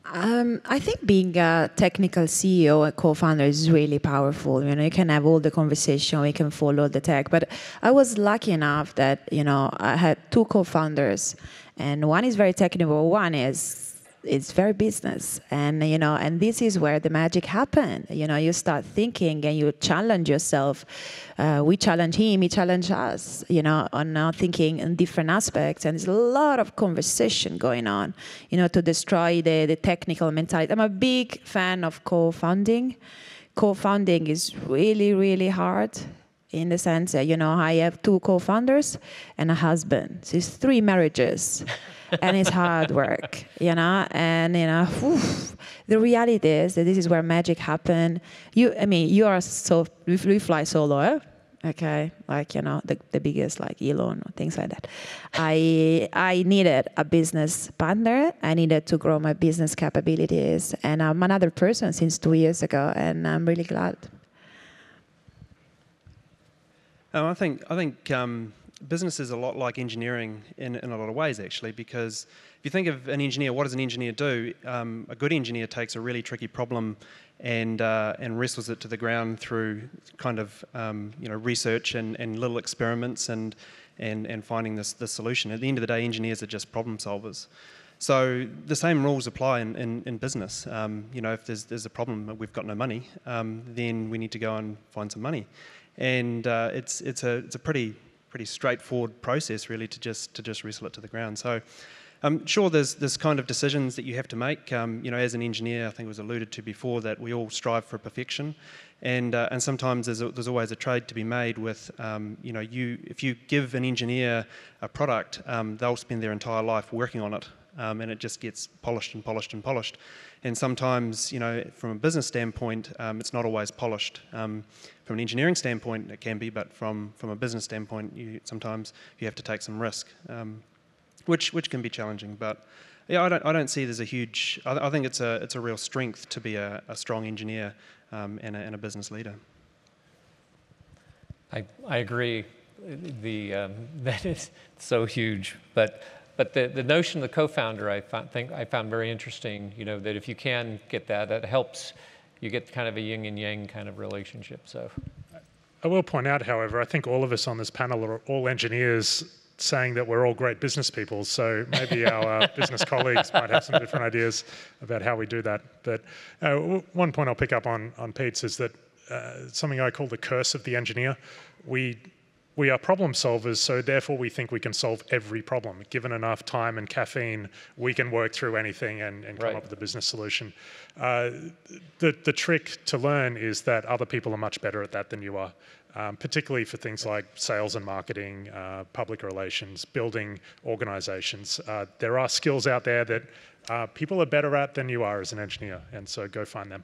C: I think being a technical CEO and co-founder is really powerful. You know, you can have all the conversation, we can follow the tech. But I was lucky enough that, you know, I had two co-founders, and one is very technical, one is very business. And, you know, and this is where the magic happened. You know, you start thinking and you challenge yourself. We challenge him, he challenged us, you know, on thinking in different aspects. And there's a lot of conversation going on, you know, to destroy the technical mentality. I'm a big fan of co-founding. Co-founding is really, really hard. In the sense that, you know, I have two co-founders and a husband. So it's 3 marriages. And it's hard work, you know. And, you know, the reality is that this is where magic happens. You fly solo, eh? Okay, like, you know, the biggest, like Elon or things like that. I needed a business partner. I needed to grow my business capabilities. And I'm another person since 2 years ago, and I'm really glad.
B: I think business is a lot like engineering in a lot of ways, actually, because if you think of an engineer, what does an engineer do? A good engineer takes a really tricky problem and wrestles it to the ground through kind of you know, research and little experiments and finding the solution. At the end of the day, engineers are just problem solvers. So the same rules apply in business. You know, if there's a problem, we've got no money, then we need to go and find some money. And it's a pretty straightforward process, really, to just wrestle it to the ground. So I'm sure there's kind of decisions that you have to make. You know, as an engineer, I think it was alluded to before that we all strive for perfection, and sometimes there's always a trade to be made with. You know, if you give an engineer a product, they'll spend their entire life working on it, and it just gets polished and polished and polished. And sometimes, you know, from a business standpoint, it's not always polished. From an engineering standpoint, it can be, but from a business standpoint, sometimes you have to take some risk, which can be challenging. But yeah, I don't see there's a huge. I think it's a real strength to be a strong engineer and a business leader.
A: I agree. That is so huge, but the notion of the co-founder, I found very interesting. You know, that if you can get that helps. You get kind of a yin and yang kind of relationship. So,
D: I will point out, however, I think all of us on this panel are all engineers saying that we're all great business people. So maybe our business colleagues might have some different ideas about how we do that. But one point I'll pick up on Pete's is that something I call the curse of the engineer. We are problem solvers, so therefore we think we can solve every problem. Given enough time and caffeine, we can work through anything and come up with a business solution. The trick to learn is that other people are much better at that than you are, particularly for things like sales and marketing, public relations, building organizations. There are skills out there that people are better at than you are as an engineer, and so go find them.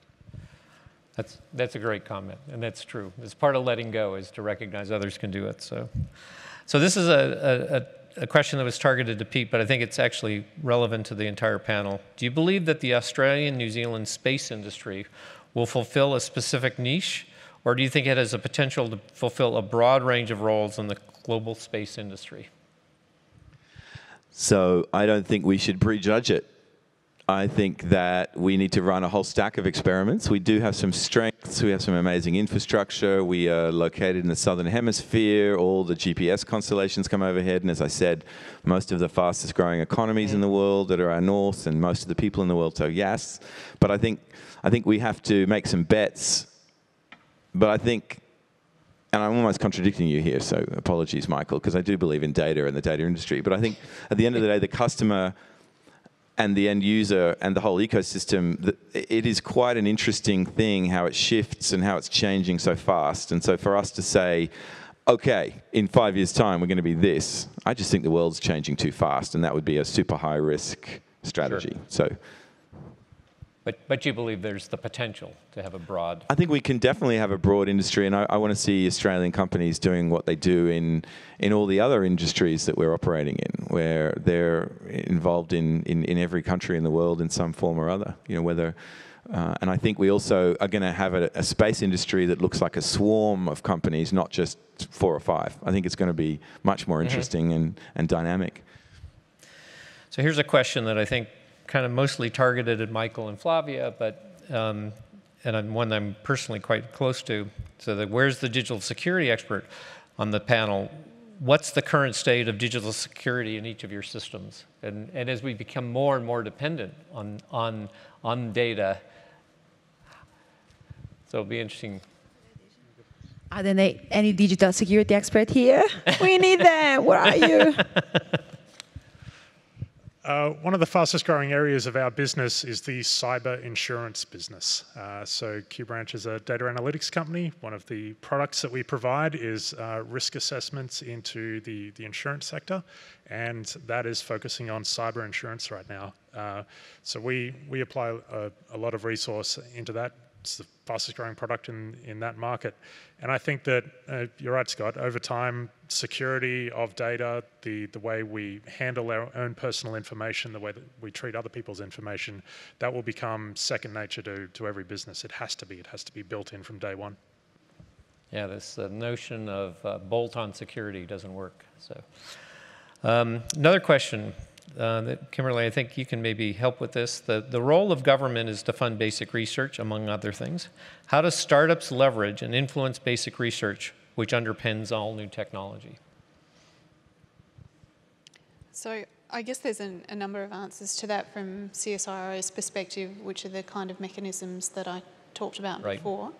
A: That's a great comment, and that's true. It's part of letting go is to recognize others can do it. So this is a question that was targeted to Pete, but I think it's actually relevant to the entire panel. Do you believe that the Australian-New Zealand space industry will fulfill a specific niche, Or do you think it has the potential to fulfill a broad range of roles in the global space industry?
E: So I don't think we should prejudge it. I think that we need to run a whole stack of experiments. We do have some strengths. We have some amazing infrastructure. We are located in the southern hemisphere. All the GPS constellations come overhead. And as I said, most of the fastest growing economies in the world that are our north, and most of the people in the world. So yes, but I think we have to make some bets. But I think, and I'm almost contradicting you here, so apologies, Michael, because I do believe in data and the data industry. But I think at the end of the day, the customer and the end user and the whole ecosystem, it is quite an interesting thing how it shifts and how it's changing so fast. And so for us to say, okay, in 5 years' time, we're going to be this, I just think the world's changing too fast, and that would be a super high risk strategy.
A: Sure.
E: So.
A: But you believe there's the potential to have a broad...
E: I think we can definitely have a broad industry, and I want to see Australian companies doing what they do in all the other industries that we're operating in, where they're involved in every country in the world in some form or other. You know, whether, and I think we also are going to have a space industry that looks like a swarm of companies, not just 4 or 5. I think it's going to be much more interesting and dynamic.
A: So here's a question that I think kind of mostly targeted at Michael and Flavia, but and one I'm personally quite close to. So where's the digital security expert on the panel? What's the current state of digital security in each of your systems? And as we become more and more dependent on data, so it'll be interesting.
C: Are there any digital security expert here? We need them. Where are you?
D: One of the fastest growing areas of our business is the cyber insurance business. So QBranch is a data analytics company. One of the products that we provide is risk assessments into the insurance sector, and that is focusing on cyber insurance right now. So we apply a lot of resource into that. It's the fastest growing product in that market. And I think that, you're right, Scott, over time, security of data, the way we handle our own personal information, the way that we treat other people's information, that will become second nature to every business. It has to be built in from day one.
A: Yeah, this notion of bolt-on security doesn't work. So another question. Kimberly, I think you can maybe help with this. The role of government is to fund basic research, among other things. How do startups leverage and influence basic research, which underpins all new technology?
F: So I guess there's a number of answers to that from CSIRO's perspective, which are the kind of mechanisms that I talked about before,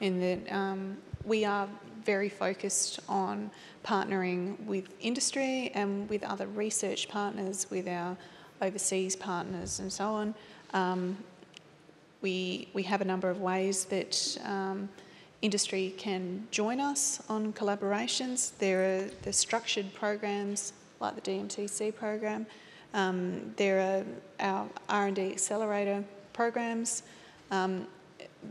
F: in that we are very focused on partnering with industry and with other research partners, with our overseas partners and so on. We have a number of ways that industry can join us on collaborations. There are the structured programs like the DMTC program. There are our R&D accelerator programs.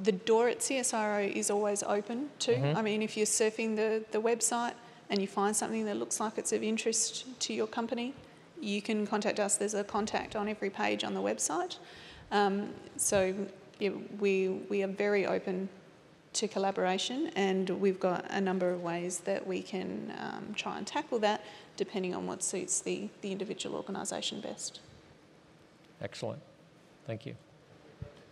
F: The door at CSIRO is always open too. I mean, if you're surfing the website and you find something that looks like it's of interest to your company, you can contact us. There's a contact on every page on the website. So yeah, we are very open to collaboration, and we've got a number of ways that we can try and tackle that depending on what suits the individual organisation best.
A: Excellent. Thank you.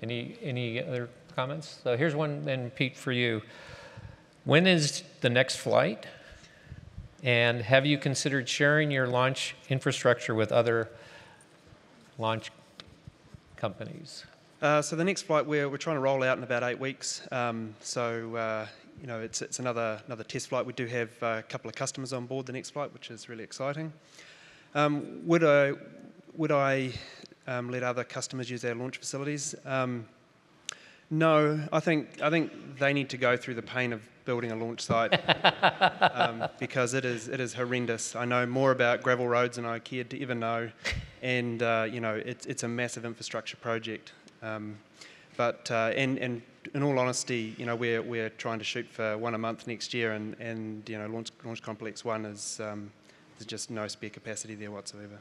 A: Any other comments? So here's one then, Pete, for you. When is the next flight? And have you considered sharing your launch infrastructure with other launch companies?
B: So the next flight we're trying to roll out in about 8 weeks. You know, it's another test flight. We do have a couple of customers on board the next flight, which is really exciting. Would I let other customers use our launch facilities? No, I think they need to go through the pain of building a launch site because it is horrendous. I know more about gravel roads than I cared to ever know, and you know, it's a massive infrastructure project. But in all honesty, you know, we're trying to shoot for one a month next year, and you know, Launch Complex 1 is there's just no spare capacity there whatsoever.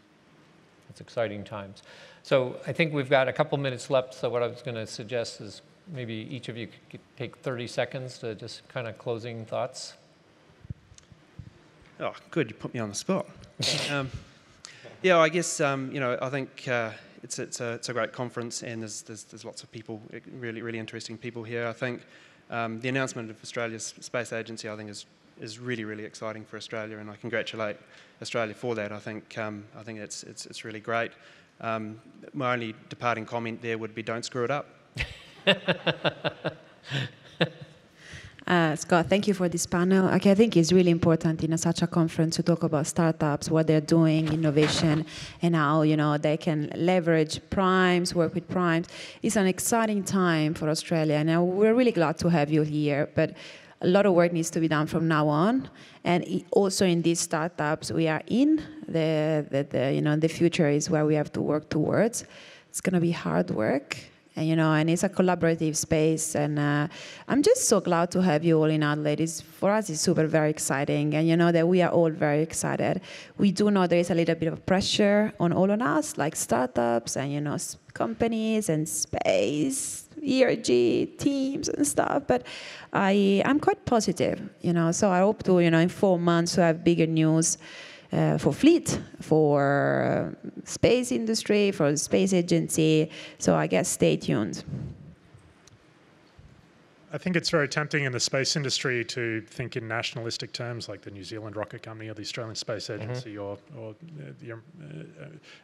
A: It's exciting times. So I think we've got a couple minutes left. So what I was going to suggest is maybe each of you could take 30 seconds to just kind of closing thoughts.
B: Oh, good, you put me on the spot. Yeah, I guess, I think it's a great conference, and there's lots of people, really interesting people here. I think the announcement of Australia's space agency, I think, is really exciting for Australia, and I congratulate Australia for that. I think it's really great. My only departing comment there would be, don't screw it up.
C: Scott, thank you for this panel. Okay, I think it's really important in such a conference to talk about startups, what they're doing, innovation, and how they can leverage primes, work with primes. It's an exciting time for Australia, and we're really glad to have you here. But a lot of work needs to be done from now on, and also in these startups we are in. The future is where we have to work towards. It's going to be hard work. And it's a collaborative space, and I'm just so glad to have you all in Adelaide. For us, it's very exciting, and that we are all very excited. We do know there is a little bit of pressure on all of us, like startups and companies and space, ERG teams and stuff. But I'm quite positive, So I hope to, in 4 months, to have bigger news. For fleet, for space industry, for the space agency. So I guess stay tuned.
D: I think it's very tempting in the space industry to think in nationalistic terms, like the New Zealand Rocket Company or the Australian Space Agency or the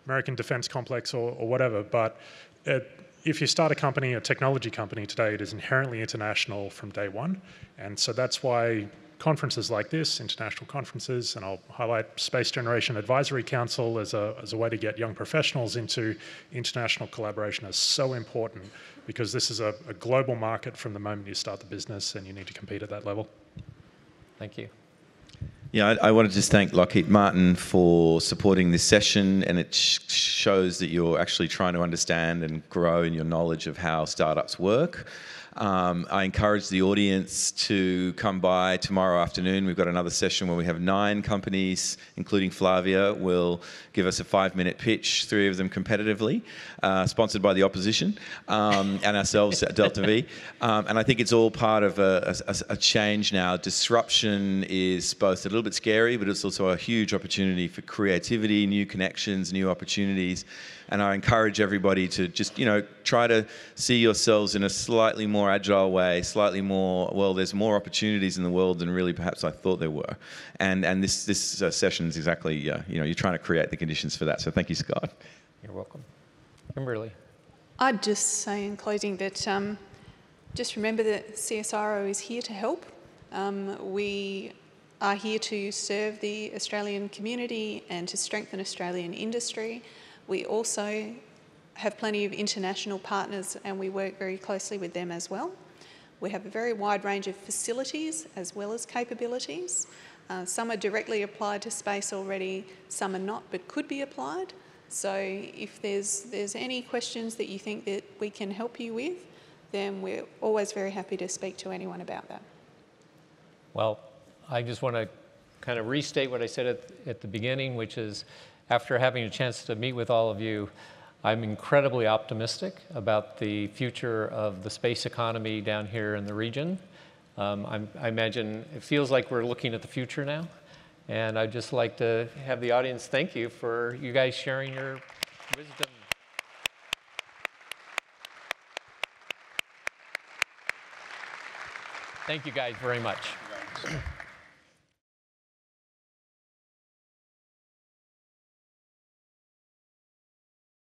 D: American Defence Complex or whatever. But if you start a company, a technology company today, it is inherently international from day one. And so that's why conferences like this, international conferences, and I'll highlight Space Generation Advisory Council as a way to get young professionals into international collaboration, is so important, because this is a global market from the moment you start the business, and you need to compete at that level.
A: Thank you.
E: Yeah, I want to just thank Lockheed Martin for supporting this session, and it shows that you're actually trying to understand and grow in your knowledge of how startups work. I encourage the audience to come by tomorrow afternoon. We've got another session where we have 9 companies, including Flavia, will give us a 5-minute pitch, 3 of them competitively, sponsored by the opposition, and ourselves at Delta V. And I think it's all part of a change now. Disruption is both a little bit scary, but it's also a huge opportunity for creativity, new connections, new opportunities. And I encourage everybody to just, try to see yourselves in a slightly more agile way, slightly more, there's more opportunities in the world than really perhaps I thought there were. And this session is exactly, you're trying to create the conditions for that. So thank you, Scott.
A: You're welcome. Kimberly.
F: I'd just say in closing that just remember that CSIRO is here to help. We are here to serve the Australian community and to strengthen Australian industry. We also have plenty of international partners, and we work very closely with them as well. We have a very wide range of facilities as well as capabilities. Some are directly applied to space already, some are not, but could be applied. So if there's any questions that you think that we can help you with, then we're always very happy to speak to anyone about that.
A: Well, I just want to kind of restate what I said at the beginning, which is, after having a chance to meet with all of you, I'm incredibly optimistic about the future of the space economy down here in the region. I imagine it feels like we're looking at the future now. And I'd just like to have the audience thank you for you guys sharing your wisdom. Thank you guys very much.